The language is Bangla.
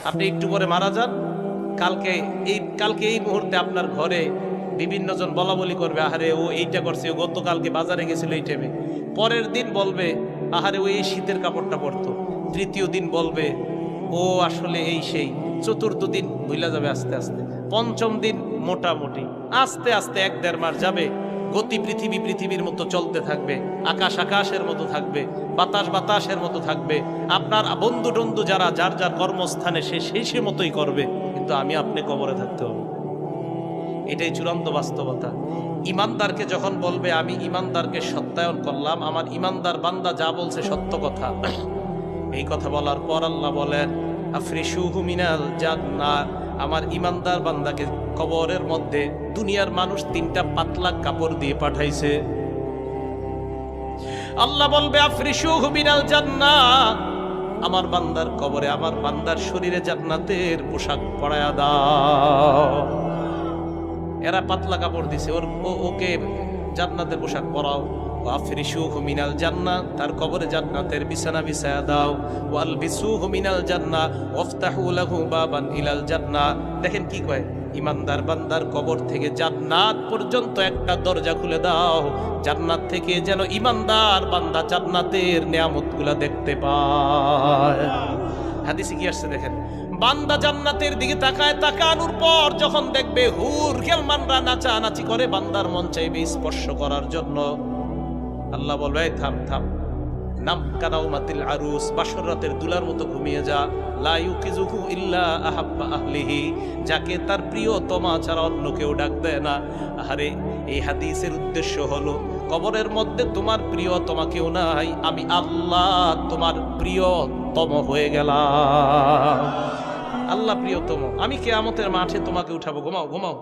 আপনি একটু পরে মারা যান, কালকে এই মুহূর্তে আপনার ঘরে বিভিন্ন জন বলা বলি করবে, আহারে ও এইটা করছে, ও গতকালকে বাজারে গেছিল এই টাইমে। পরের দিন বলবে, আহারে ও এই শীতের কাপড়টা পরতো। তৃতীয় দিন বলবে, ও আসলে এই সেই। চতুর্থ দিন ভুলা যাবে আস্তে আস্তে। পঞ্চম দিন মোটামুটি, আস্তে আস্তে 1-1.5 মাস যাবে। গতি পৃথিবীর মতো চলতে থাকবে, আকাশ আকাশের মতো থাকবে, বাতাস বাতাসের মতো থাকবে। আপনার বন্ধু টন্ধু যারা যার যার কর্মস্থানে সে মতোই করবে, কিন্তু আমি আপনি কবরে থাকতে হবে। এটাই চূড়ান্ত বাস্তবতা। ইমানদারকে যখন বলবে আমি ইমানদারকে সত্যায়ন করলাম, আমার ইমানদার বান্দা যা বলছে সত্য কথা, এই কথা বলার পর আল্লাহ বলেন আফরিশুহু মিনাল জান্নাহ, আমার ইমানদার বান্দাকে কবরের মধ্যে দুনিয়ার মানুষ 3টা পাতলা কাপড় দিয়ে পাঠাইছে। আল্লাহ বলবে আফরিশুহু মিনাল জান্নাহ, আমার বান্দার কবরে আমার বান্দার শরীরে জান্নাতের পোশাক পরায়া দাও। এরা পাতলা কাপড় দিছে, ওকে জান্নাতের পোশাক পরাও। আফরিশুহু মিনাল জান্নাহ, তার কবরে জান্নাতের বিছানা বিছায়া দাও। ওয়ালবিসুহু মিনাল জান্নাহ ওয়াফতাহু লাহু বাবান ইলাল জান্নাহ। দেখেন কি কয়, ইমানদার বান্দার কবর থেকে জান্নাত পর্যন্ত একটা দরজা খুলে দাও, জান্নাত থেকে যেন ইমানদার বান্দা জান্নাতের নিয়ামতগুলা দেখতে পায়। হাদিসে কি আসছে দেখেন, বান্দা জান্নাতের দিকে তাকায়, তাকানোর পর যখন দেখবে হুর গেলমানরা নাচানাচি করে, বান্দার মন চাইবে স্পর্শ করার জন্য। আল্লাহ বলবে থাম থাম, নাম কানাউমাতিল আরুস, বাসর রাতের দুলার মতো ঘুমিয়ে যা। লা ইউকিজুহু ইল্লা আহাব্বা আহলিহি, যাকে তার প্রিয়তমা ছাড়া অন্য কেউ ডাক দেয় না। আরে এই হাদিসের উদ্দেশ্য হলো, কবরের মধ্যে তোমার প্রিয়তমা কেউ নাই, আমি আল্লাহ তোমার প্রিয়তম হয়ে গেলাম। আল্লাহ প্রিয়তম, আমি কিয়ামতের মাঠে তোমাকে উঠাবো, ঘুমাও ঘুমাও।